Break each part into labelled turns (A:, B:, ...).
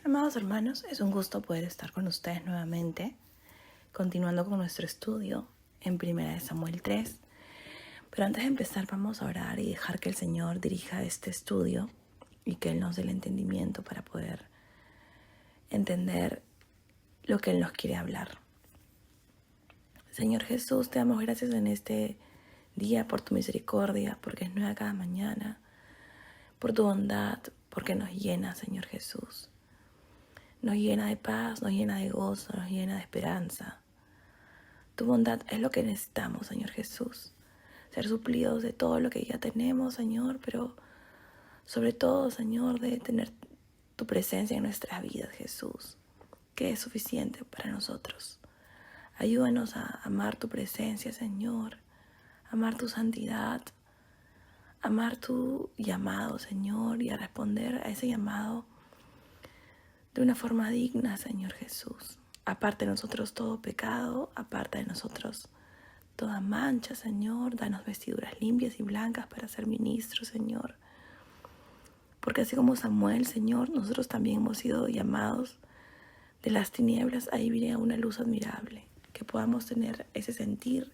A: Amados hermanos, es un gusto poder estar con ustedes nuevamente, continuando con nuestro estudio en 1 Samuel 3. Pero antes de empezar vamos a orar y dejar que el Señor dirija este estudio y que Él nos dé el entendimiento para poder entender lo que Él nos quiere hablar. Señor Jesús, te damos gracias en este día por tu misericordia, porque es nueva cada mañana, por tu bondad, porque nos llena, Señor Jesús. Nos llena de paz, nos llena de gozo, nos llena de esperanza. Tu bondad es lo que necesitamos, Señor Jesús. Ser suplidos de todo lo que ya tenemos, Señor, pero sobre todo, Señor, de tener tu presencia en nuestras vidas, Jesús, que es suficiente para nosotros. Ayúdanos a amar tu presencia, Señor, amar tu santidad, amar tu llamado, Señor, y a responder a ese llamado de una forma digna, Señor Jesús. Aparte de nosotros todo pecado, aparte de nosotros toda mancha, Señor. Danos vestiduras limpias y blancas para ser ministros, Señor. Porque así como Samuel, Señor, nosotros también hemos sido llamados de las tinieblas a vivir a una luz admirable. Que podamos tener ese sentir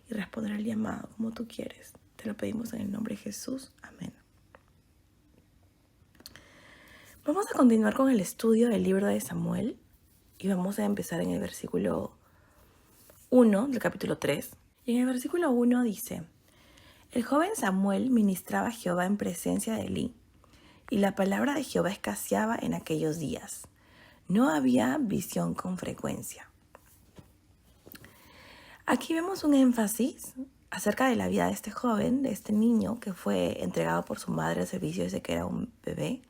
A: y responder al llamado como tú quieres. Te lo pedimos en el nombre de Jesús. Amén. Vamos a continuar con el estudio del libro de Samuel y vamos a empezar en el versículo 1 del capítulo 3. Y en el versículo 1 dice: El joven Samuel ministraba a Jehová en presencia de Elí, y la palabra de Jehová escaseaba en aquellos días. No había visión con frecuencia. Aquí vemos un énfasis acerca de la vida de este joven, de este niño que fue entregado por su madre al servicio desde que era un bebé.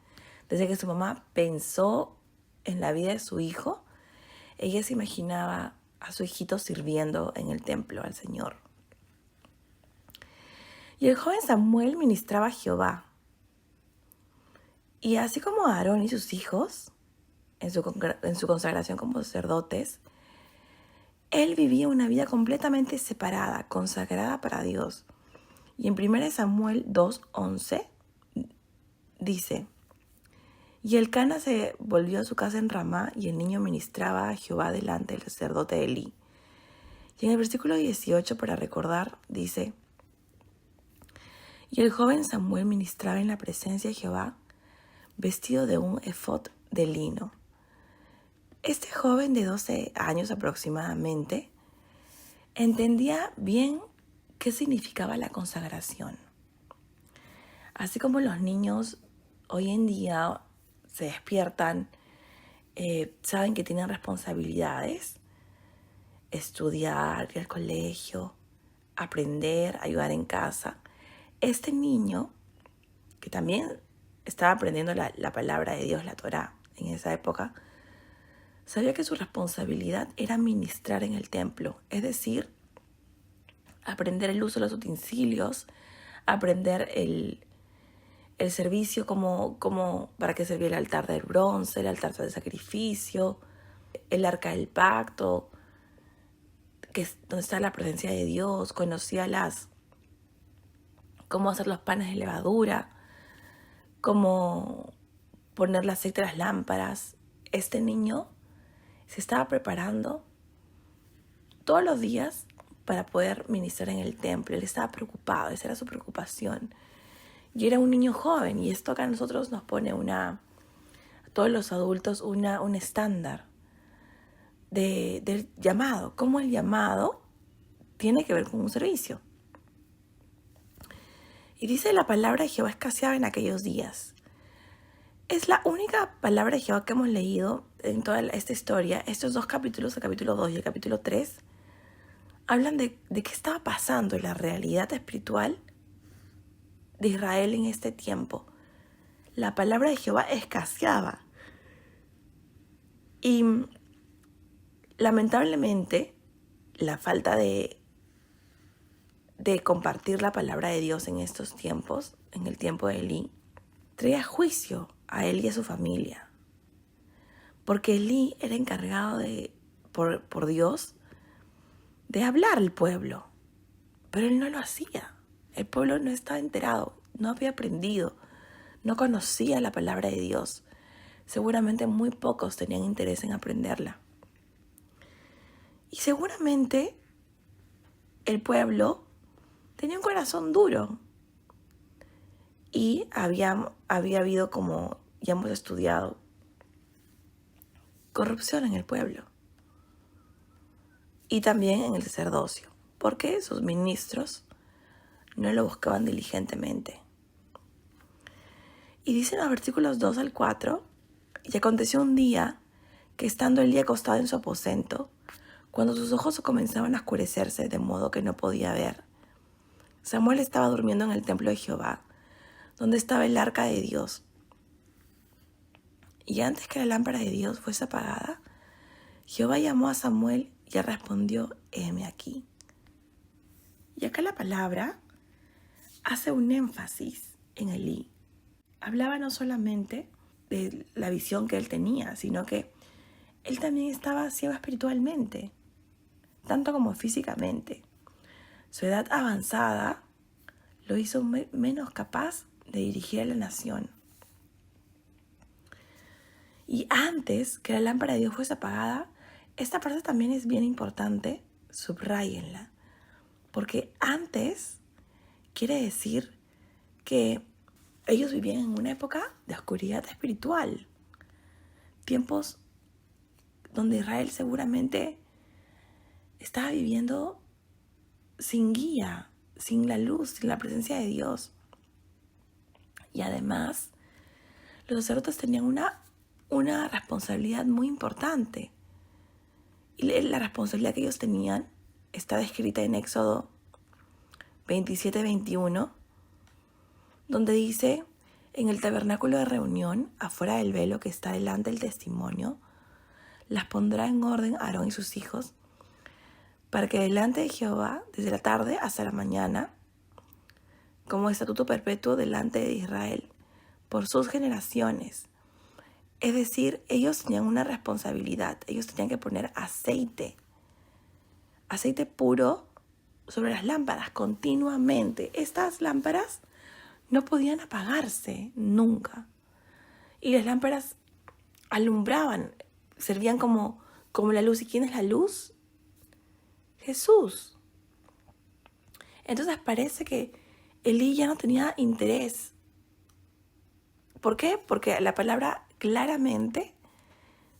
A: Desde que su mamá pensó en la vida de su hijo, ella se imaginaba a su hijito sirviendo en el templo al Señor. Y el joven Samuel ministraba a Jehová. Y así como Aarón y sus hijos, en su consagración como sacerdotes, él vivía una vida completamente separada, consagrada para Dios. Y en 1 Samuel 2:11 dice: Y Elcana se volvió a su casa en Ramá, y el niño ministraba a Jehová delante del sacerdote Elí. Y en el versículo 18, para recordar, dice: Y el joven Samuel ministraba en la presencia de Jehová, vestido de un efod de lino. Este joven de 12 años aproximadamente entendía bien qué significaba la consagración. Así como los niños hoy en día se despiertan, saben que tienen responsabilidades, estudiar, ir al colegio, aprender, ayudar en casa. Este niño, que también estaba aprendiendo la palabra de Dios, la Torá, en esa época, sabía que su responsabilidad era ministrar en el templo, es decir, aprender el uso de los utensilios, aprender el servicio como para qué servía el altar del bronce, el altar del sacrificio, el arca del pacto, que es donde está la presencia de Dios. Conocía cómo hacer los panes de levadura, cómo poner el aceite a las lámparas. Este niño se estaba preparando todos los días para poder ministrar en el templo. Él estaba preocupado, esa era su preocupación. Y era un niño joven, y esto acá a nosotros nos pone a todos los adultos un estándar del llamado. Cómo el llamado tiene que ver con un servicio. Y dice: la palabra de Jehová escaseaba en aquellos días. Es la única palabra de Jehová que hemos leído en toda esta historia. Estos dos capítulos, el capítulo 2 y el capítulo 3, hablan de qué estaba pasando en la realidad espiritual de Israel en este tiempo. La palabra de Jehová escaseaba. Y lamentablemente, la falta de compartir la palabra de Dios en estos tiempos, en el tiempo de Elí, traía juicio a él y a su familia. Porque Elí era encargado por Dios de hablar al pueblo, pero él no lo hacía. El pueblo no estaba enterado, no había aprendido, no conocía la palabra de Dios. seguramente muy pocos tenían interés en aprenderla. Y seguramente el pueblo tenía un corazón duro. Y había habido, como ya hemos estudiado, corrupción en el pueblo. Y también en el sacerdocio, porque sus ministros no lo buscaban diligentemente. Y dicen los versículos 2 al 4, y aconteció un día que estando Elí acostado en su aposento, cuando sus ojos comenzaban a oscurecerse de modo que no podía ver, Samuel estaba durmiendo en el templo de Jehová, donde estaba el arca de Dios. Y antes que la lámpara de Dios fuese apagada, Jehová llamó a Samuel y él respondió: heme aquí. Y acá la palabra hace un énfasis en Elí. Hablaba no solamente de la visión que él tenía, sino que él también estaba ciego espiritualmente, tanto como físicamente. Su edad avanzada lo hizo menos capaz de dirigir a la nación. Y antes que la lámpara de Dios fuese apagada, esta parte también es bien importante, subrayenla, porque antes quiere decir que ellos vivían en una época de oscuridad espiritual, tiempos donde Israel seguramente estaba viviendo sin guía, sin la luz, sin la presencia de Dios. Y además, los sacerdotes tenían una responsabilidad muy importante. Y la responsabilidad que ellos tenían está descrita en Éxodo 27-21, donde dice: en el tabernáculo de reunión, afuera del velo que está delante del testimonio, las pondrá en orden Aarón y sus hijos, para que delante de Jehová, desde la tarde hasta la mañana, como estatuto perpetuo delante de Israel, por sus generaciones. Es decir, ellos tenían una responsabilidad. Ellos tenían que poner aceite puro sobre las lámparas continuamente. Estas lámparas no podían apagarse nunca. Y las lámparas alumbraban, servían como la luz. ¿Y quién es la luz? Jesús. Entonces parece que Elí ya no tenía interés. ¿Por qué? Porque la palabra claramente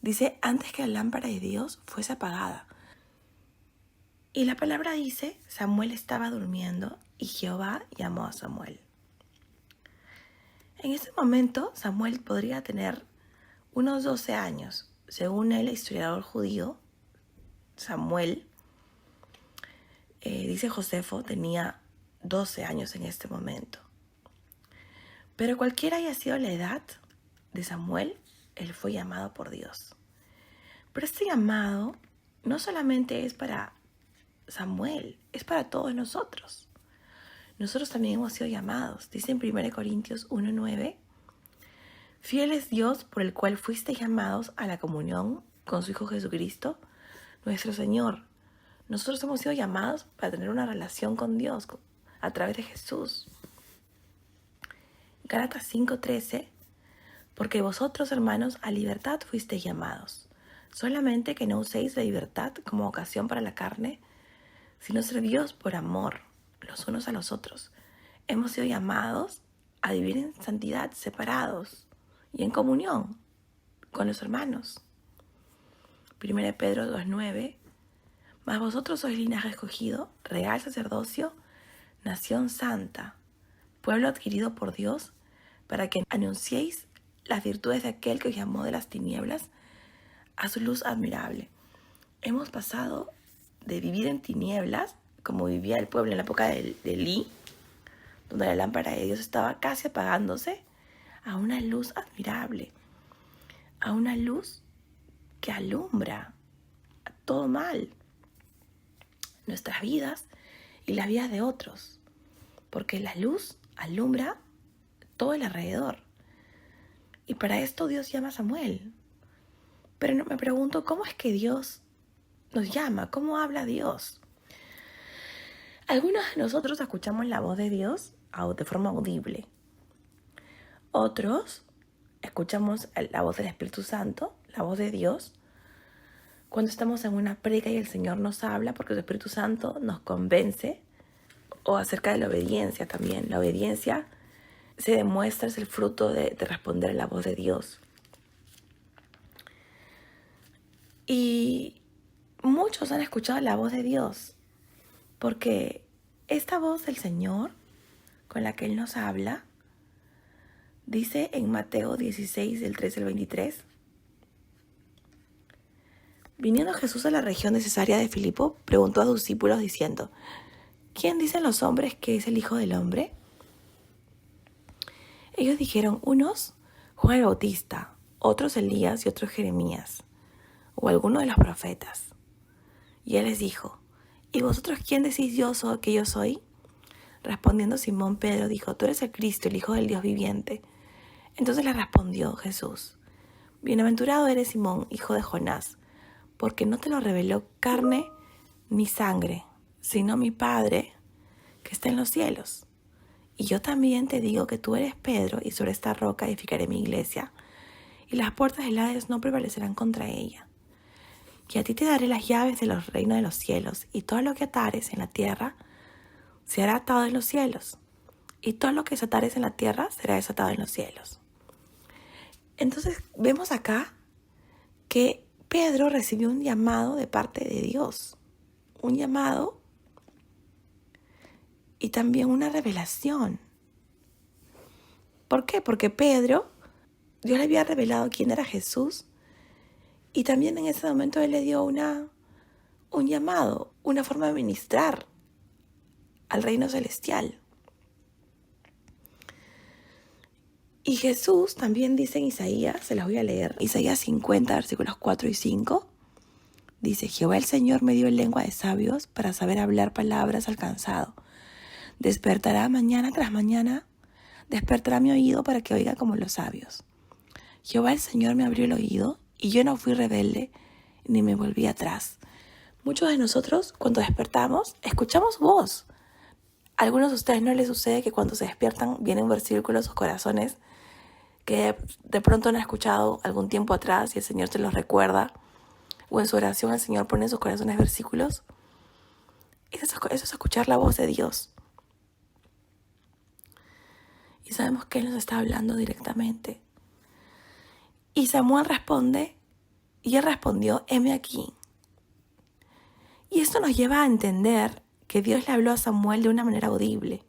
A: dice: antes que la lámpara de Dios fuese apagada. Y la palabra dice: Samuel estaba durmiendo y Jehová llamó a Samuel. En ese momento Samuel podría tener unos 12 años. Según el historiador judío, Samuel, dice Josefo, tenía 12 años en este momento. Pero cualquiera haya sido la edad de Samuel, él fue llamado por Dios. Pero este llamado no solamente es para Samuel, es para todos nosotros. Nosotros también hemos sido llamados. Dice en 1 Corintios 1:9: fiel es Dios por el cual fuisteis llamados a la comunión con su Hijo Jesucristo, nuestro Señor. Nosotros hemos sido llamados para tener una relación con Dios a través de Jesús. Gálatas 5:13: porque vosotros, hermanos, a libertad fuisteis llamados, solamente que no uséis la libertad como ocasión para la carne, sino servíos por amor los unos a los otros. Hemos sido llamados a vivir en santidad, separados y en comunión con los hermanos. 1 Pedro 2:9: mas vosotros sois linaje escogido, real sacerdocio, nación santa, pueblo adquirido por Dios, para que anunciéis las virtudes de aquel que os llamó de las tinieblas a su luz admirable. Hemos pasado de vivir en tinieblas, como vivía el pueblo en la época de Elí, donde la lámpara de Dios estaba casi apagándose, a una luz admirable, a una luz que alumbra a todo mal nuestras vidas y las vidas de otros, porque la luz alumbra todo el alrededor. Y para esto Dios llama a Samuel. Pero me pregunto, ¿cómo es que Dios nos llama? ¿Cómo habla Dios? Algunos de nosotros escuchamos la voz de Dios de forma audible. Otros escuchamos la voz del Espíritu Santo, la voz de Dios, cuando estamos en una prédica y el Señor nos habla, porque el Espíritu Santo nos convence, o acerca de la obediencia también. La obediencia se demuestra, es el fruto de responder a la voz de Dios. Y muchos han escuchado la voz de Dios, porque esta voz del Señor, con la que Él nos habla, dice en Mateo 16, del 13 al 23, viniendo Jesús a la región de Cesarea de Filipo, preguntó a sus discípulos diciendo, ¿quién dicen los hombres que es el Hijo del Hombre? Ellos dijeron, unos Juan el Bautista, otros Elías y otros Jeremías, o alguno de los profetas. Y él les dijo, ¿y vosotros quién decís que yo soy? Respondiendo Simón Pedro dijo, tú eres el Cristo, el Hijo del Dios viviente. Entonces le respondió Jesús, bienaventurado eres Simón, hijo de Jonás, porque no te lo reveló carne ni sangre, sino mi Padre que está en los cielos. Y yo también te digo que tú eres Pedro, y sobre esta roca edificaré mi iglesia, y las puertas del Hades no prevalecerán contra ella. Y a ti te daré las llaves de los reinos de los cielos, y todo lo que atares en la tierra será atado en los cielos, y todo lo que desatares en la tierra será desatado en los cielos. Entonces vemos acá que Pedro recibió un llamado de parte de Dios, un llamado y también una revelación. ¿Por qué? Porque Pedro, Dios le había revelado quién era Jesús, y también en ese momento Él le dio un llamado, una forma de ministrar al reino celestial. Y Jesús también dice en Isaías, se las voy a leer, Isaías 50, versículos 4 y 5, dice, Jehová el Señor me dio lengua de sabios para saber hablar palabras al cansado. Despertará mañana tras mañana, despertará mi oído para que oiga como los sabios. Jehová el Señor me abrió el oído, y yo no fui rebelde, ni me volví atrás. Muchos de nosotros, cuando despertamos, escuchamos su voz. A algunos de ustedes no les sucede que cuando se despiertan vienen versículos a sus corazones que de pronto han escuchado algún tiempo atrás y el Señor te los recuerda, o en su oración el Señor pone en sus corazones versículos. Eso es escuchar la voz de Dios. Y sabemos que Él nos está hablando directamente. Y Samuel responde, y él respondió, heme aquí. Y esto nos lleva a entender que Dios le habló a Samuel de una manera audible.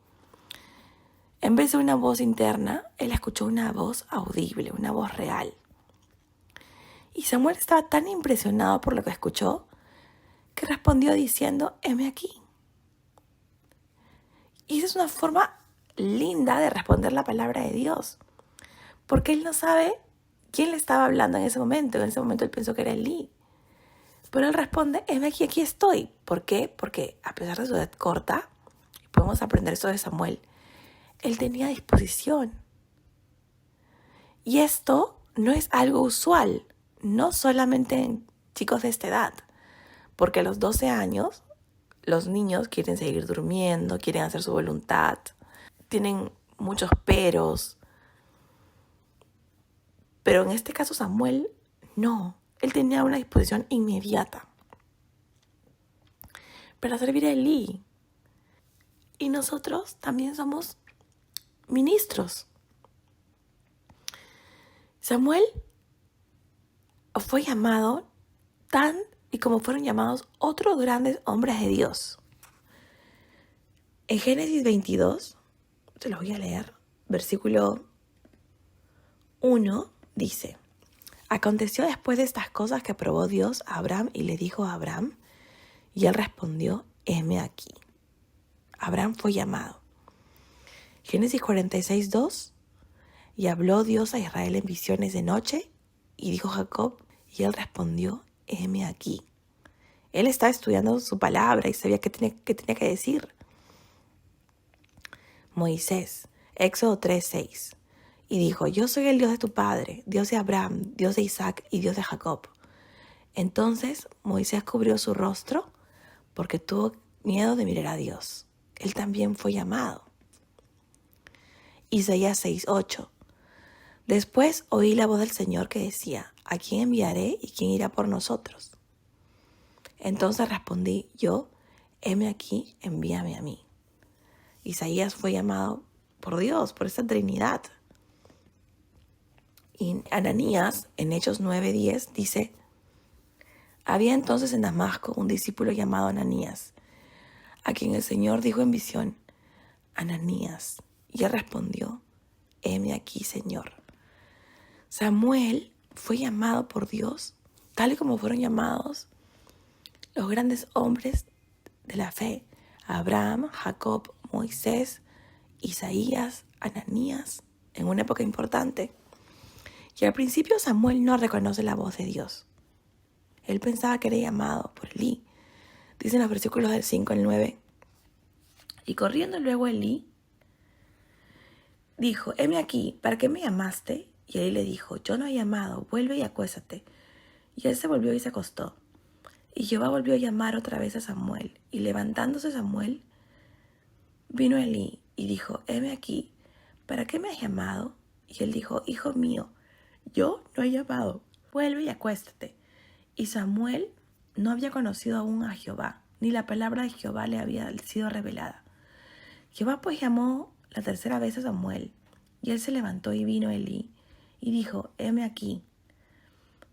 A: En vez de una voz interna, él escuchó una voz audible, una voz real. Y Samuel estaba tan impresionado por lo que escuchó, que respondió diciendo, heme aquí. Y esa es una forma linda de responder la palabra de Dios, porque él no sabe quién le estaba hablando en ese momento. En ese momento él pensó que era Elí. Pero él responde, heme aquí, aquí estoy. ¿Por qué? Porque a pesar de su edad corta, y podemos aprender eso de Samuel, él tenía disposición. Y esto no es algo usual, no solamente en chicos de esta edad, porque a los 12 años los niños quieren seguir durmiendo, quieren hacer su voluntad, tienen muchos peros. Pero en este caso Samuel, no. Él tenía una disposición inmediata para servir a Elí. Y nosotros también somos ministros. Samuel fue llamado tan y como fueron llamados otros grandes hombres de Dios. En Génesis 22, se los voy a leer, versículo 1, dice, aconteció después de estas cosas que probó Dios a Abraham y le dijo a Abraham, y él respondió, heme aquí. Abraham fue llamado. Génesis 46, 2, y habló Dios a Israel en visiones de noche, y dijo Jacob, y él respondió, heme aquí. Él estaba estudiando su palabra y sabía qué tenía que decir. Moisés, Éxodo 3, 6. Y dijo, yo soy el Dios de tu padre, Dios de Abraham, Dios de Isaac y Dios de Jacob. Entonces Moisés cubrió su rostro porque tuvo miedo de mirar a Dios. Él también fue llamado. Isaías 6, 8. Después oí la voz del Señor que decía, ¿a quién enviaré y quién irá por nosotros? Entonces respondí yo, heme aquí, envíame a mí. Isaías fue llamado por Dios, por esta Trinidad. Y Ananías, en Hechos 9:10, dice, había entonces en Damasco un discípulo llamado Ananías, a quien el Señor dijo en visión, Ananías. Y él respondió, heme aquí, Señor. Samuel fue llamado por Dios, tal y como fueron llamados los grandes hombres de la fe, Abraham, Jacob, Moisés, Isaías, Ananías, en una época importante. Y al principio Samuel no reconoce la voz de Dios. Él pensaba que era llamado por Elí. Dicen los versículos del 5 al 9. Y corriendo luego Elí, dijo, heme aquí, ¿para qué me llamaste? Y Elí le dijo, yo no he llamado, vuelve y acuéstate. Y él se volvió y se acostó. Y Jehová volvió a llamar otra vez a Samuel. Y levantándose Samuel, vino Elí y dijo, heme aquí, ¿para qué me has llamado? Y él dijo, hijo mío, yo no he llamado, vuelve y acuéstate. Y Samuel no había conocido aún a Jehová, ni la palabra de Jehová le había sido revelada. Jehová pues llamó la tercera vez a Samuel, y él se levantó y vino a Elí, y dijo, heme aquí,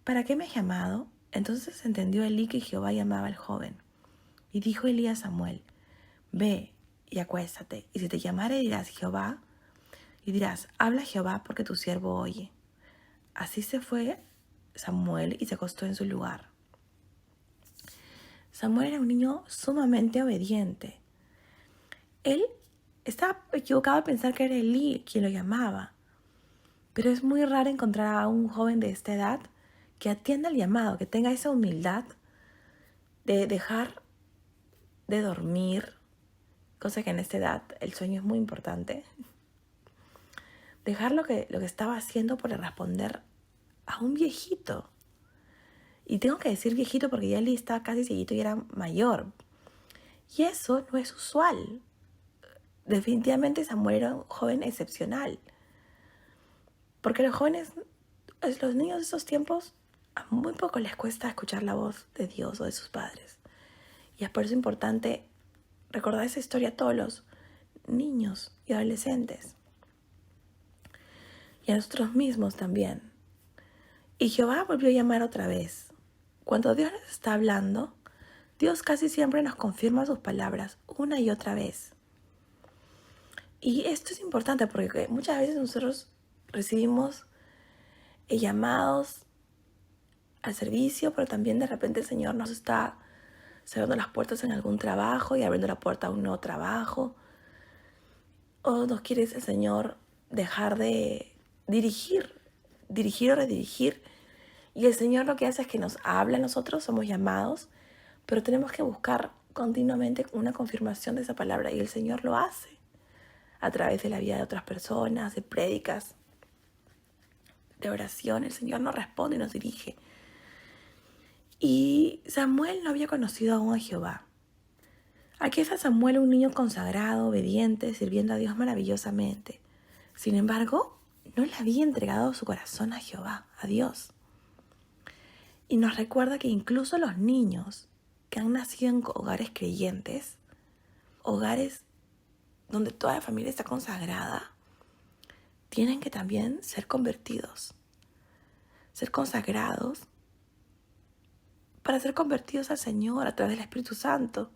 A: ¿para qué me has llamado? Entonces entendió Elí que Jehová llamaba al joven. Y dijo Elí a Samuel, ve y acuéstate, y si te llamare dirás Jehová, y dirás, habla Jehová porque tu siervo oye. Así se fue Samuel y se acostó en su lugar. Samuel era un niño sumamente obediente. Él estaba equivocado al pensar que era Elí quien lo llamaba. Pero es muy raro encontrar a un joven de esta edad que atienda el llamado, que tenga esa humildad de dejar de dormir, cosa que en esta edad el sueño es muy importante. Dejar lo que estaba haciendo por responder a un viejito. Y tengo que decir viejito porque ya él estaba casi cieguito y era mayor. Y eso no es usual. Definitivamente Samuel era un joven excepcional. Porque los jóvenes, los niños de esos tiempos, a muy poco les cuesta escuchar la voz de Dios o de sus padres. Y es por eso importante recordar esa historia a todos los niños y adolescentes. Y a nosotros mismos también. Y Jehová volvió a llamar otra vez. Cuando Dios nos está hablando, Dios casi siempre nos confirma sus palabras una y otra vez. Y esto es importante porque muchas veces nosotros recibimos llamados al servicio, pero también de repente el Señor nos está cerrando las puertas en algún trabajo y abriendo la puerta a un nuevo trabajo. O nos quiere el Señor dejar de dirigir o redirigir. Y el Señor lo que hace es que nos habla a nosotros, somos llamados, pero tenemos que buscar continuamente una confirmación de esa palabra. Y el Señor lo hace a través de la vida de otras personas, de prédicas, de oración. El Señor nos responde y nos dirige. Y Samuel no había conocido aún a Jehová. Aquí está Samuel, un niño consagrado, obediente, sirviendo a Dios maravillosamente. Sin embargo, no le había entregado su corazón a Jehová, a Dios. Y nos recuerda que incluso los niños que han nacido en hogares creyentes, hogares donde toda la familia está consagrada, tienen que también ser convertidos, ser consagrados para ser convertidos al Señor a través del Espíritu Santo.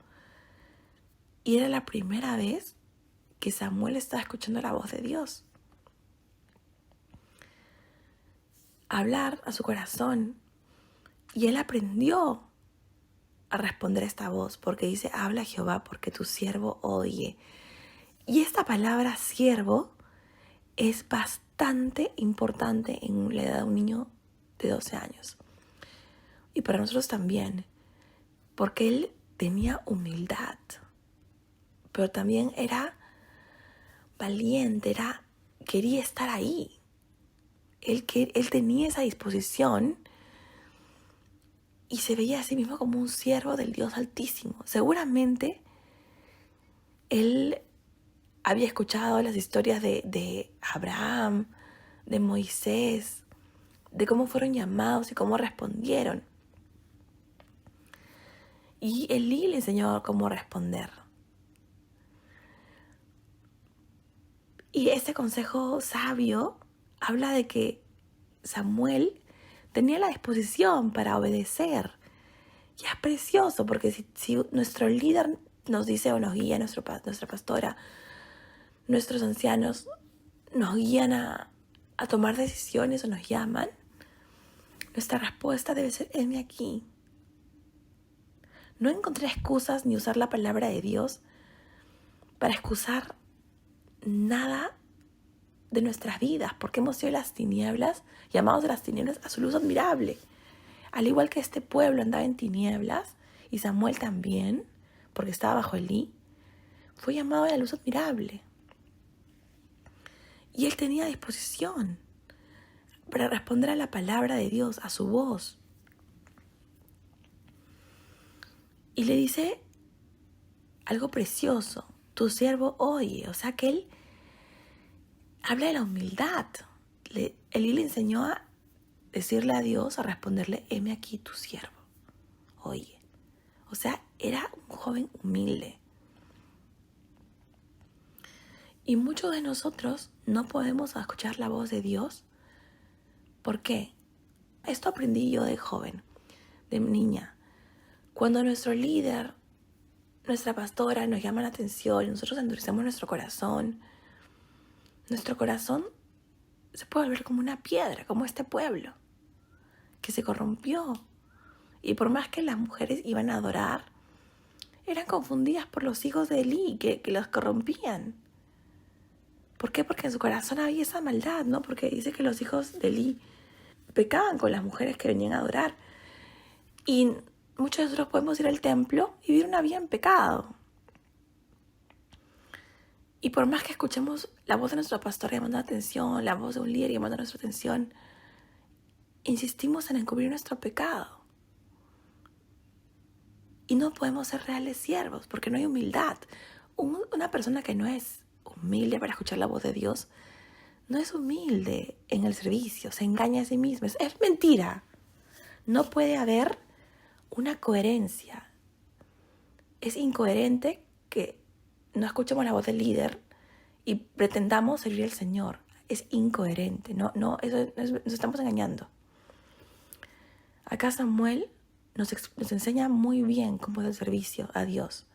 A: Y era la primera vez que Samuel estaba escuchando la voz de Dios hablar a su corazón. Y él aprendió a responder a esta voz porque dice, habla Jehová porque tu siervo oye. Y esta palabra siervo es bastante importante en la edad de un niño de 12 años. Y para nosotros también, porque él tenía humildad, pero también era valiente, quería estar ahí. Él tenía esa disposición y se veía a sí mismo como un siervo del Dios Altísimo. Seguramente él había escuchado las historias de Abraham, de Moisés, de cómo fueron llamados y cómo respondieron. Y Elí le enseñó cómo responder. Y este consejo sabio habla de que Samuel tenía la disposición para obedecer. Y es precioso porque si nuestro líder nos dice o nos guía, nuestra pastora, nuestros ancianos nos guían a tomar decisiones o nos llaman, nuestra respuesta debe ser: heme aquí. No encontré excusas ni usar la palabra de Dios para excusar nada de nuestras vidas, porque hemos sido las tinieblas, llamados de las tinieblas a su luz admirable. Al igual que este pueblo andaba en tinieblas, y Samuel también, porque estaba bajo Elí, fue llamado a la luz admirable. Y él tenía disposición para responder a la palabra de Dios, a su voz. Y le dice algo precioso: tu siervo oye. O sea que él habla de la humildad. Elí le enseñó a decirle a Dios, a responderle: heme aquí tu siervo, oye. O sea, era un joven humilde. Y muchos de nosotros no podemos escuchar la voz de Dios. ¿Por qué? Esto aprendí yo de joven, de niña. Cuando nuestro líder, nuestra pastora nos llama la atención y nosotros endurecemos nuestro corazón se puede volver como una piedra, como este pueblo que se corrompió. Y por más que las mujeres iban a adorar, eran confundidas por los hijos de Elí que los corrompían. ¿Por qué? Porque en su corazón había esa maldad, ¿no? Porque dice que los hijos de Elí pecaban con las mujeres que venían a adorar. Y muchos de nosotros podemos ir al templo y vivir una vida en pecado. Y por más que escuchemos la voz de nuestro pastor llamando la atención, la voz de un líder llamando nuestra atención, insistimos en encubrir nuestro pecado. Y no podemos ser reales siervos porque no hay humildad. Una persona que no es humilde para escuchar la voz de Dios no es humilde en el servicio, se engaña a sí mismo. Es mentira. No puede haber una coherencia. Es incoherente que no escuchemos la voz del líder y pretendamos servir al Señor. Es incoherente. Eso nos estamos engañando. Acá Samuel nos enseña muy bien cómo es el servicio a Dios.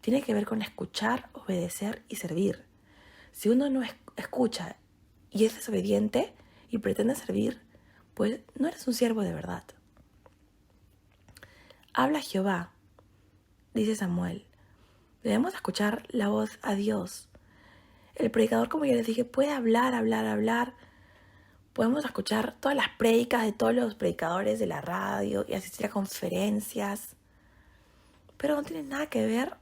A: Tiene que ver con escuchar, obedecer y servir. Si uno no escucha y es desobediente y pretende servir, pues no eres un siervo de verdad. Habla Jehová, dice Samuel. Debemos escuchar la voz a Dios. El predicador, como ya les dije, puede hablar. Podemos escuchar todas las prédicas de todos los predicadores de la radio y asistir a conferencias, pero no tiene nada que ver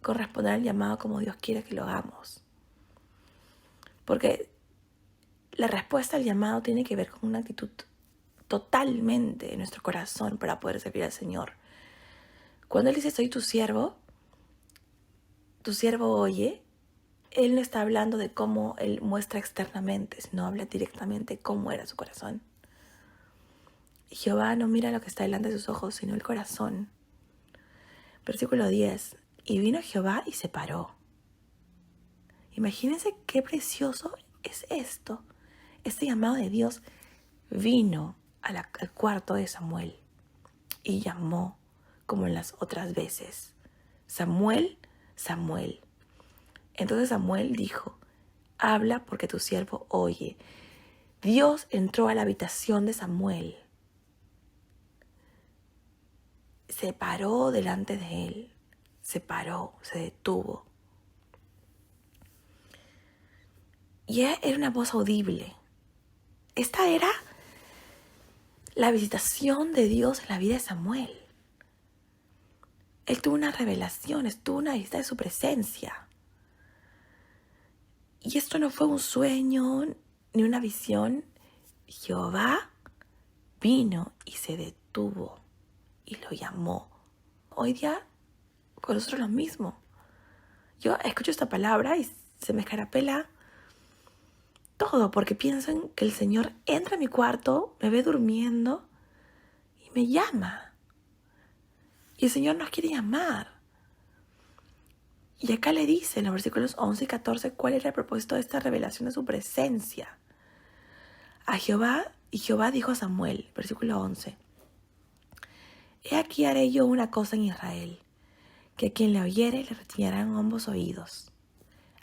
A: con responder al llamado como Dios quiere que lo hagamos. Porque la respuesta al llamado tiene que ver con una actitud totalmente de nuestro corazón para poder servir al Señor. Cuando Él dice: soy tu siervo oye, Él no está hablando de cómo Él muestra externamente, sino habla directamente cómo era su corazón. Y Jehová no mira lo que está delante de sus ojos, sino el corazón. Versículo 10. Y vino Jehová y se paró. Imagínense qué precioso es esto. Este llamado de Dios vino al cuarto de Samuel y llamó como en las otras veces: Samuel, Samuel. Entonces Samuel dijo: habla, porque tu siervo oye. Dios entró a la habitación de Samuel, se paró delante de él, se detuvo. Y era una voz audible. Esta era la visitación de Dios en la vida de Samuel. Él tuvo una revelación, tuvo una visita de su presencia. Y esto no fue un sueño ni una visión. Jehová vino y se detuvo y lo llamó. Hoy día con nosotros lo mismo. Yo escucho esta palabra y se me escarapela todo, porque piensan que el Señor entra a mi cuarto, me ve durmiendo y me llama. Y el Señor nos quiere llamar. Y acá le dice en los versículos 11 y 14 cuál era el propósito de esta revelación de su presencia. Y Jehová dijo a Samuel, versículo 11, he aquí haré yo una cosa en Israel, que a quien le oyere le retiñarán ambos oídos.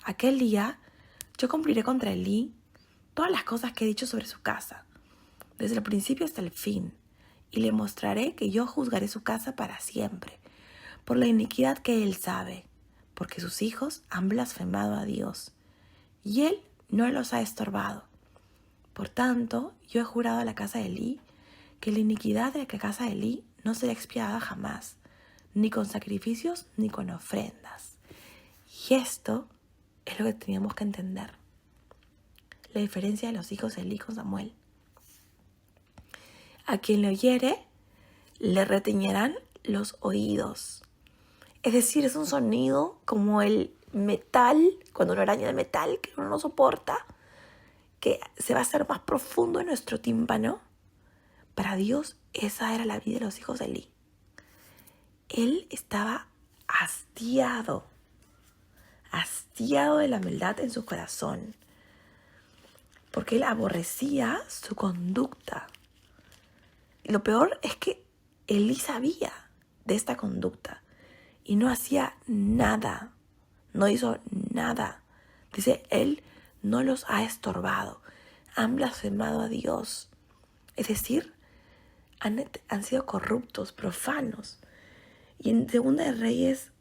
A: Aquel día yo cumpliré contra Elí todas las cosas que he dicho sobre su casa, desde el principio hasta el fin, y le mostraré que yo juzgaré su casa para siempre, por la iniquidad que él sabe, porque sus hijos han blasfemado a Dios, y él no los ha estorbado. Por tanto, yo he jurado a la casa de Elí que la iniquidad de la casa de Elí no será expiada jamás, ni con sacrificios ni con ofrendas. Y esto es lo que teníamos que entender. La diferencia de los hijos de Elí con Samuel. A quien le oyere, le retiñerán los oídos. Es decir, es un sonido como el metal, cuando uno araña el metal, que uno no soporta, que se va a hacer más profundo en nuestro tímpano. Para Dios, esa era la vida de los hijos de Elí. Él estaba hastiado de la maldad en su corazón, porque él aborrecía su conducta. Y lo peor es que Elí sabía de esta conducta y no hacía nada, no hizo nada. Dice, él no los ha estorbado, han blasfemado a Dios. Es decir, han sido corruptos, profanos. Y en 2 de Reyes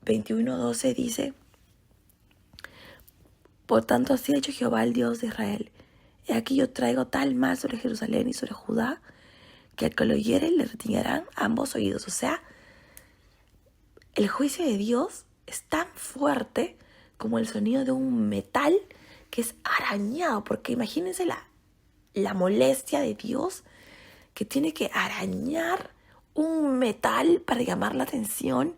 A: 21:12 dice, por tanto así ha hecho Jehová, el Dios de Israel. He aquí yo traigo tal mal sobre Jerusalén y sobre Judá, que al que lo oyere le retiñarán ambos oídos. O sea, el juicio de Dios es tan fuerte como el sonido de un metal que es arañado. Porque imagínense la molestia de Dios, que tiene que arañar un metal para llamar la atención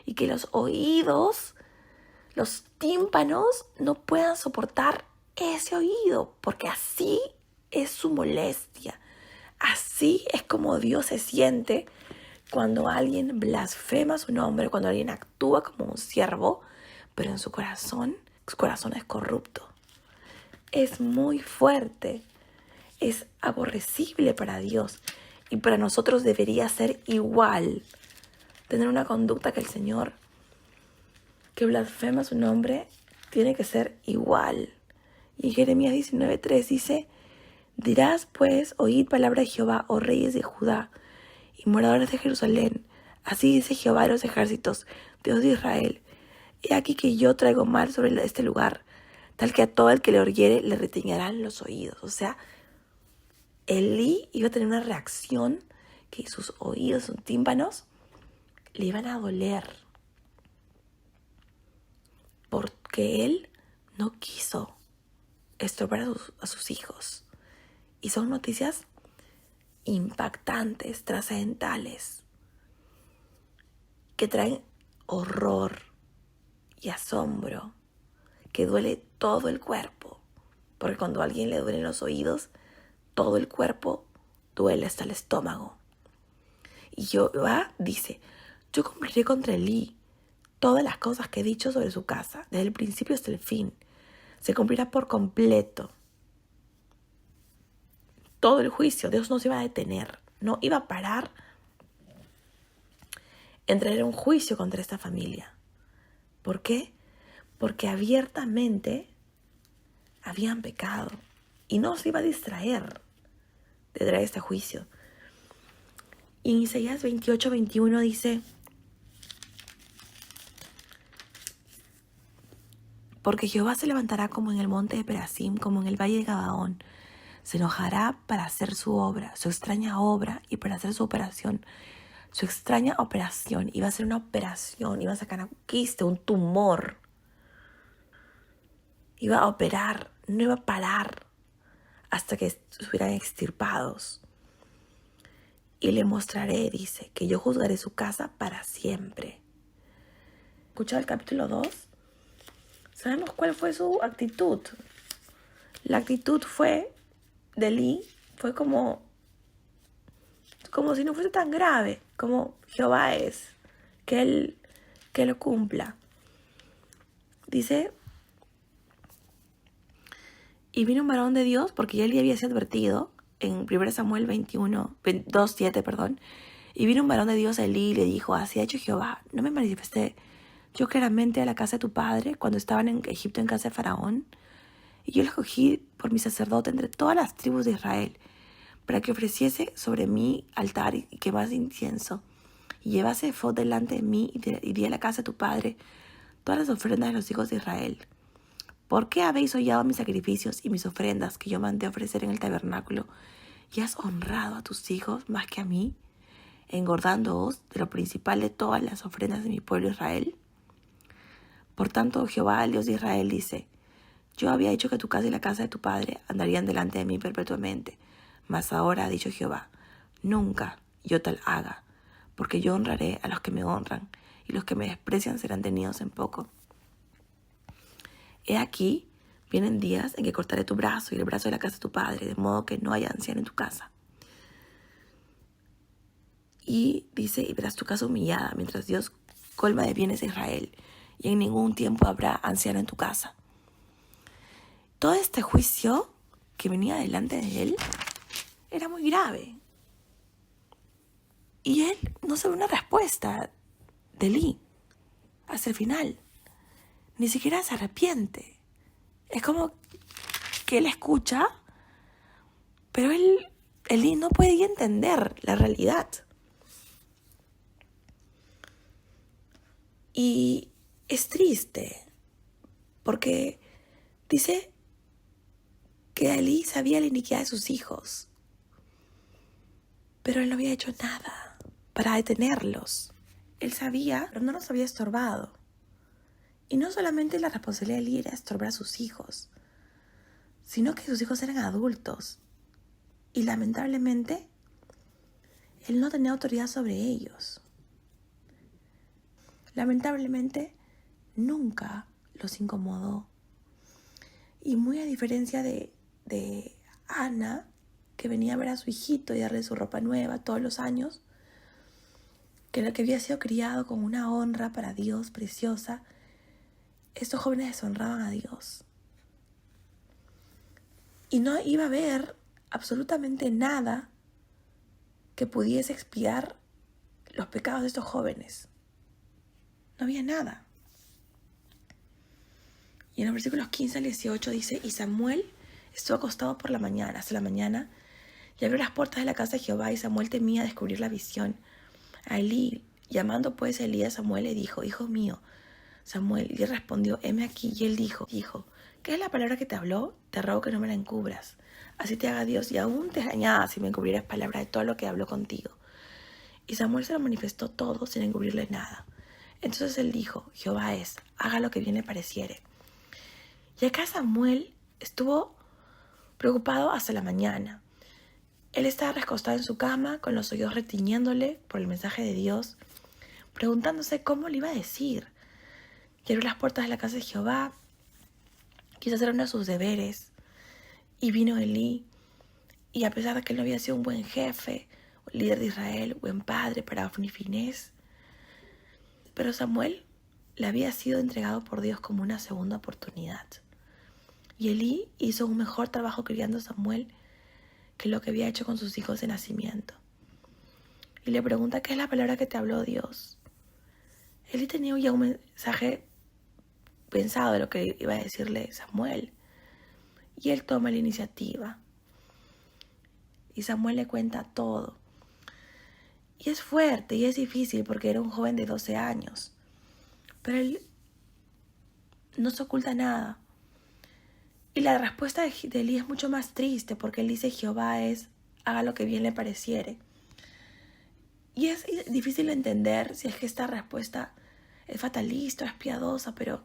A: y que los oídos, los tímpanos, no puedan soportar ese oído, porque así es su molestia. Así es como Dios se siente cuando alguien blasfema su nombre, cuando alguien actúa como un siervo, pero en su corazón es corrupto. Es muy fuerte, es aborrecible para Dios y para nosotros debería ser igual. Tener una conducta que el Señor, que blasfema su nombre, tiene que ser igual. Y Jeremías 19:3 dice, dirás pues, oíd palabra de Jehová, oh reyes de Judá y moradores de Jerusalén. Así dice Jehová de los ejércitos, Dios de Israel. He aquí que yo traigo mal sobre este lugar, tal que a todo el que le oyere le retiñarán los oídos. O sea, Elí iba a tener una reacción que sus oídos, sus tímpanos, le iban a doler. Porque él no quiso estorbar a sus hijos. Y son noticias impactantes, trascendentales, que traen horror y asombro, que duele todo el cuerpo. Porque cuando a alguien le duelen los oídos, todo el cuerpo duele hasta el estómago. Y Jehová dice, yo cumpliré contra Elí todas las cosas que he dicho sobre su casa, desde el principio hasta el fin. Se cumplirá por completo. Todo el juicio, Dios no se iba a detener, no iba a parar en traer un juicio contra esta familia. ¿Por qué? Porque abiertamente habían pecado y no se iba a distraer de traer este juicio. Y en Isaías 28:21 dice, porque Jehová se levantará como en el monte de Perasim, como en el valle de Gabaón. Se enojará para hacer su obra, su extraña obra, y para hacer su operación. Su extraña operación. Iba a ser una operación, iba a sacar un quiste, un tumor. Iba a operar, no iba a parar hasta que estuvieran extirpados. Y le mostraré, dice, que yo juzgaré su casa para siempre. ¿Escuchado el capítulo 2? Sabemos cuál fue su actitud. la actitud de Elí fue como si no fuese tan grave, como Jehová es, que lo cumpla. Dice, y vino un varón de Dios, porque ya Elí había sido advertido en 1 Samuel 2:7, perdón. Y vino un varón de Dios a Elí y le dijo, así ha hecho Jehová, no me manifesté yo claramente a la casa de tu padre cuando estaban en Egipto en casa de Faraón. Y yo lo escogí por mi sacerdote entre todas las tribus de Israel, para que ofreciese sobre mí altar y quemase incienso, y llevase ephod delante de mí y di a la casa de tu padre todas las ofrendas de los hijos de Israel. ¿Por qué habéis hollado mis sacrificios y mis ofrendas que yo mandé ofrecer en el tabernáculo, y has honrado a tus hijos más que a mí, engordándoos de lo principal de todas las ofrendas de mi pueblo Israel? Por tanto, Jehová, el Dios de Israel, dice, yo había hecho que tu casa y la casa de tu padre andarían delante de mí perpetuamente, mas ahora ha dicho Jehová, nunca yo tal haga, porque yo honraré a los que me honran, y los que me desprecian serán tenidos en poco. He aquí, vienen días en que cortaré tu brazo y el brazo de la casa de tu padre, de modo que no haya anciano en tu casa. Y dice, y verás tu casa humillada, mientras Dios colma de bienes a Israel, y en ningún tiempo habrá anciano en tu casa. Todo este juicio que venía delante de él era muy grave. Y él no sabe una respuesta de Elí hasta el final. Ni siquiera se arrepiente. Es como que él escucha, pero Elí no puede entender la realidad. Y es triste, porque dice que Elí sabía la iniquidad de sus hijos, pero él no había hecho nada para detenerlos. Él sabía, pero no los había estorbado. Y no solamente la responsabilidad de Elí era estorbar a sus hijos, sino que sus hijos eran adultos. Y lamentablemente, él no tenía autoridad sobre ellos. Lamentablemente, nunca los incomodó. Y muy a diferencia de Ana, que venía a ver a su hijito y darle su ropa nueva todos los años, que había sido criado con una honra para Dios preciosa, estos jóvenes deshonraban a Dios. Y no iba a haber absolutamente nada que pudiese expiar los pecados de estos jóvenes. No había nada. Y en los versículos 15 al 18 dice, y Samuel estuvo acostado hasta la mañana, y abrió las puertas de la casa de Jehová, y Samuel temía descubrir la visión a Elí. Llamando pues a Elí a Samuel, le dijo, hijo mío, Samuel. Y él respondió, heme aquí. Y él dijo, ¿qué es la palabra que te habló? Te ruego que no me la encubras. Así te haga Dios, y aún te añada si me encubrieras palabra de todo lo que habló contigo. Y Samuel se lo manifestó todo sin encubrirle nada. Entonces él dijo, Jehová es, haga lo que bien le pareciere. Y acá Samuel estuvo preocupado hasta la mañana. Él estaba recostado en su cama, con los oídos retiñéndole por el mensaje de Dios, preguntándose cómo le iba a decir. Y abrió las puertas de la casa de Jehová, quiso hacer uno de sus deberes, y vino Elí, y a pesar de que él no había sido un buen jefe, líder de Israel, buen padre para Ofni y Finés, pero Samuel le había sido entregado por Dios como una segunda oportunidad. Y Elí hizo un mejor trabajo criando a Samuel que lo que había hecho con sus hijos de nacimiento. Y le pregunta, ¿qué es la palabra que te habló Dios? Elí tenía ya un mensaje pensado de lo que iba a decirle Samuel. Y él toma la iniciativa. Y Samuel le cuenta todo. Y es fuerte y es difícil porque era un joven de 12 años. Pero él no se oculta nada. Y la respuesta de Elí es mucho más triste porque él dice, Jehová es, haga lo que bien le pareciere. Y es difícil de entender si es que esta respuesta es fatalista, es piadosa, pero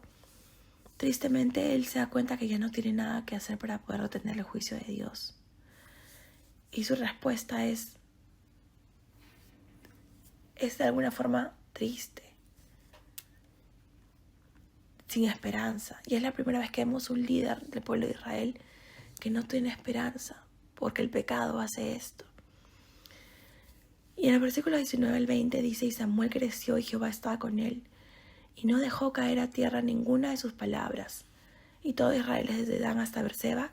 A: tristemente él se da cuenta que ya no tiene nada que hacer para poder retener el juicio de Dios. Y su respuesta es de alguna forma triste, sin esperanza. Y es la primera vez que vemos un líder del pueblo de Israel que no tiene esperanza, porque el pecado hace esto. Y en el versículo 19 al 20 dice, y Samuel creció y Jehová estaba con él, y no dejó caer a tierra ninguna de sus palabras. Y todo Israel, desde Dan hasta Berseba,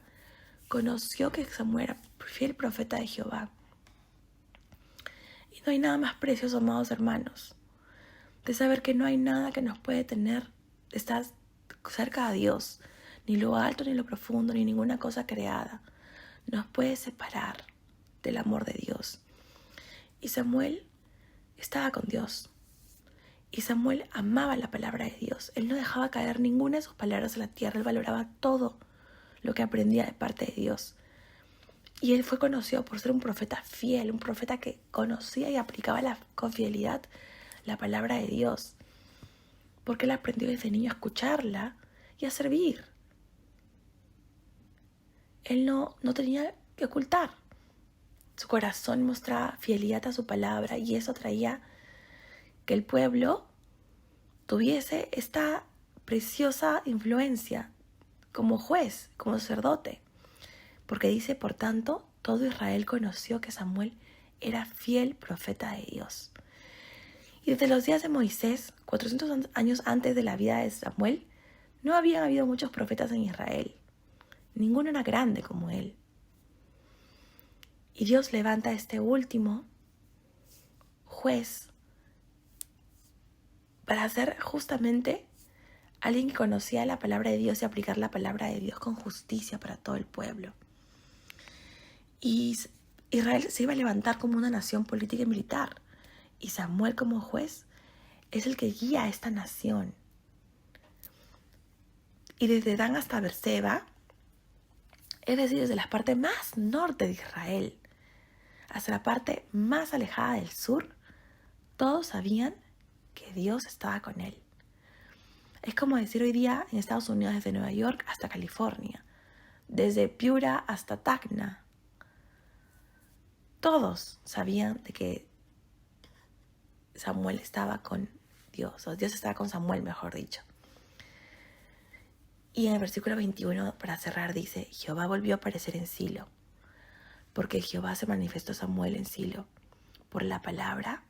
A: conoció que Samuel era fiel profeta de Jehová. Y no hay nada más precioso, amados hermanos, de saber que no hay nada que nos puede tener de estar cerca de Dios, ni lo alto, ni lo profundo, ni ninguna cosa creada nos puede separar del amor de Dios. Y Samuel estaba con Dios. Y Samuel amaba la palabra de Dios. Él no dejaba caer ninguna de sus palabras a la tierra. Él valoraba todo lo que aprendía de parte de Dios. Y él fue conocido por ser un profeta fiel, un profeta que conocía y aplicaba con fidelidad la palabra de Dios. Porque él aprendió desde niño a escucharla y a servir. Él no tenía que ocultar. Su corazón mostraba fidelidad a su palabra y eso traía que el pueblo tuviese esta preciosa influencia como juez, como sacerdote. Porque dice, por tanto, todo Israel conoció que Samuel era fiel profeta de Dios. Y desde los días de Moisés, 400 años antes de la vida de Samuel, no habían habido muchos profetas en Israel. Ninguno era grande como él. Y Dios levanta a este último juez para ser justamente alguien que conocía la palabra de Dios y aplicar la palabra de Dios con justicia para todo el pueblo. Y Israel se iba a levantar como una nación política y militar. Y Samuel como juez es el que guía a esta nación. Y desde Dan hasta Berseba, es decir, desde la parte más norte de Israel hasta la parte más alejada del sur, todos sabían que Dios estaba con él. Es como decir hoy día en Estados Unidos, desde Nueva York hasta California, desde Piura hasta Tacna. Todos sabían de que Samuel estaba con Dios, o Dios estaba con Samuel, mejor dicho. Y en el versículo 21, para cerrar, dice, Jehová volvió a aparecer en Silo, porque Jehová se manifestó a Samuel en Silo por la palabra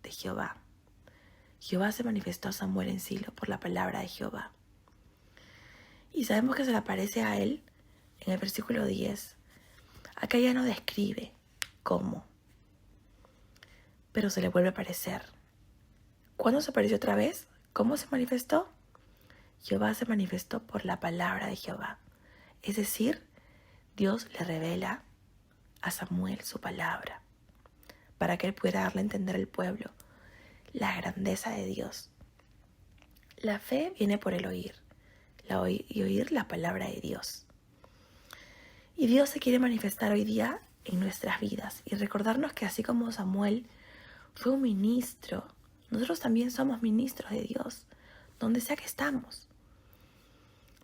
A: de Jehová. Jehová se manifestó a Samuel en Silo por la palabra de Jehová. Y sabemos que se le aparece a él en el versículo 10. Acá ya no describe cómo, pero se le vuelve a aparecer. ¿Cuándo se apareció otra vez? ¿Cómo se manifestó? Jehová se manifestó por la palabra de Jehová. Es decir, Dios le revela a Samuel su palabra para que él pueda darle a entender al pueblo la grandeza de Dios. La fe viene por el oír, y oír la palabra de Dios. Y Dios se quiere manifestar hoy día en nuestras vidas y recordarnos que así como Samuel fue un ministro, nosotros también somos ministros de Dios, donde sea que estamos.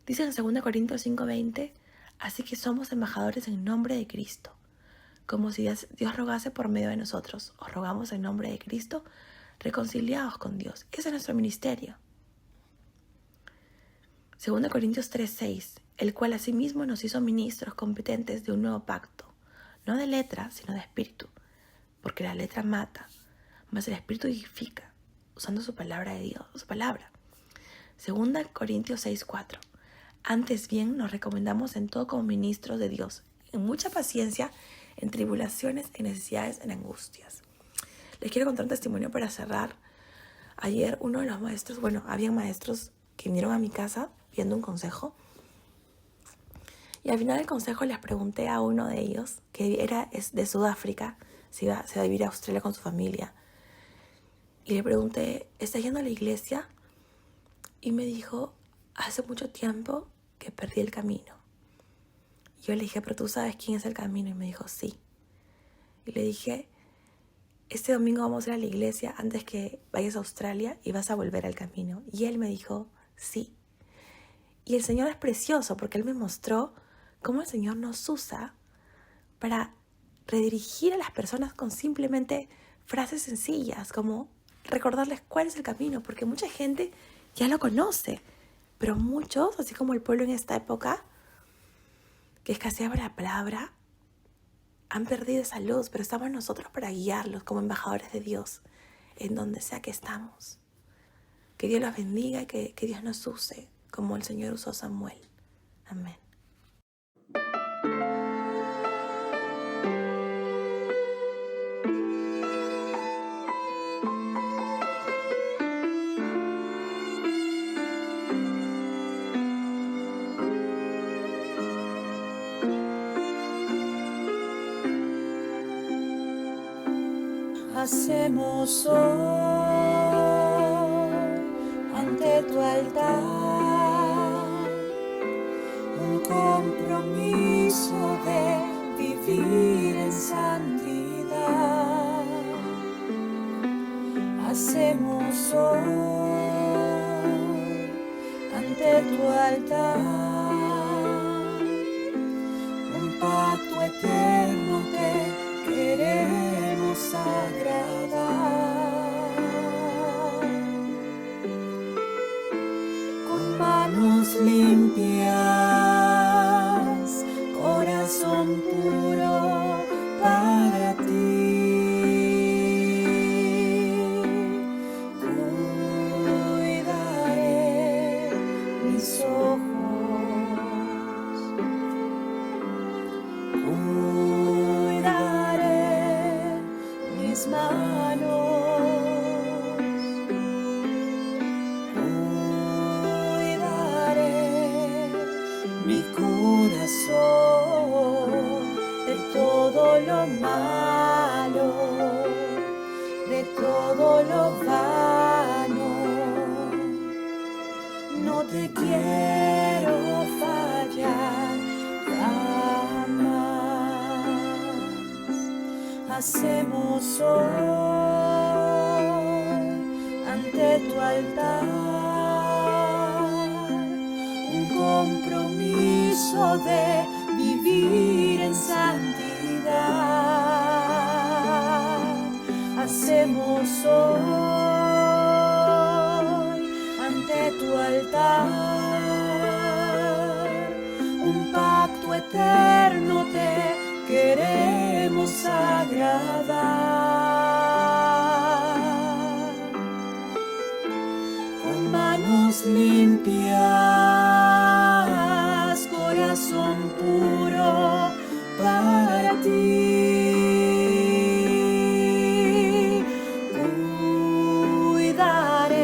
A: Dice en 2 Corintios 5:20, así que somos embajadores en nombre de Cristo, como si Dios rogase por medio de nosotros. Os rogamos en nombre de Cristo, reconciliados con Dios. Ese es nuestro ministerio. 2 Corintios 3:6, el cual asimismo nos hizo ministros competentes de un nuevo pacto, no de letra, sino de espíritu, porque la letra mata, mas el espíritu vivifica, usando su palabra de Dios, su palabra. 2 Corintios 6:4, antes bien nos recomendamos en todo como ministros de Dios, en mucha paciencia, en tribulaciones, en necesidades, en angustias. Les quiero contar un testimonio para cerrar. Ayer uno de los maestros, había maestros que vinieron a mi casa pidiendo un consejo. Y al final del consejo les pregunté a uno de ellos, que es de Sudáfrica, se va a vivir a Australia con su familia. Y le pregunté, ¿estás yendo a la iglesia? Y me dijo, hace mucho tiempo que perdí el camino. Y yo le dije, ¿pero tú sabes quién es el camino? Y me dijo, sí. Y le dije, este domingo vamos a ir a la iglesia antes que vayas a Australia y vas a volver al camino. Y él me dijo, sí. Y el Señor es precioso porque Él me mostró cómo el Señor nos usa para redirigir a las personas con simplemente frases sencillas, como recordarles cuál es el camino, porque mucha gente ya lo conoce, pero muchos, así como el pueblo en esta época, que escaseaba la palabra, han perdido esa luz, pero estamos nosotros para guiarlos como embajadores de Dios en donde sea que estamos. Que Dios los bendiga y que Dios nos use como el Señor usó a Samuel. Amén.
B: Hacemos hoy ante tu altar un compromiso de vivir en santidad. Hacemos hoy ante tu altar un pacto eterno que queremos agradar. Con manos limpias, corazón puro para ti. Cuidaré mis ojos, cuidaré mis manos, cuidaré mi corazón de todo lo malo, de todo lo vano. No te quiero fallar jamás. Hacemos hoy ante tu altar un compromiso de vivir en santidad. Hacemos hoy ante tu altar un pacto eterno te queremos agradar. Con manos limpias, corazón puro para ti. Cuidaré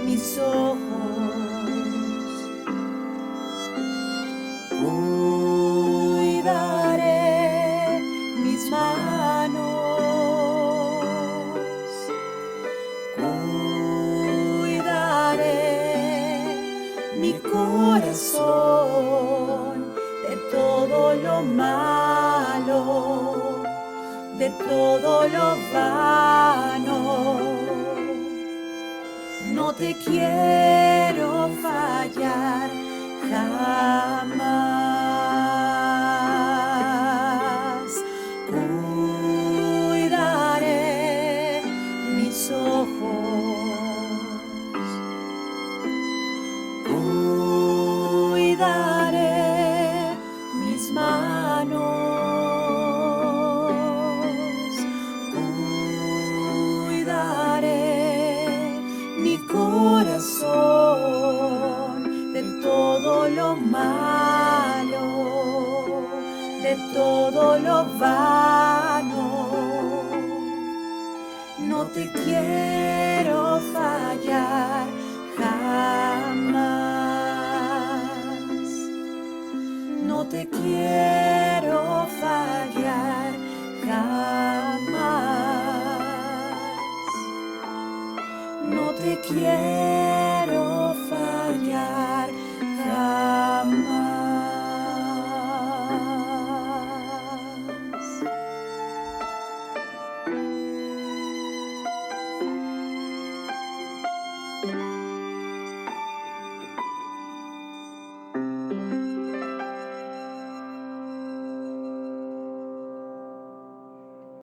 B: mis ojos, cuidaré mis manos, cuidaré mi corazón de todo lo malo, de todo lo vano. No te quiero fallar jamás. Cuidaré mis ojos, cuidaré mis manos, cuidaré mi corazón de todo lo malo, de todo lo vano. No te quiero fallar jamás. No te quiero fallar jamás. No te quiero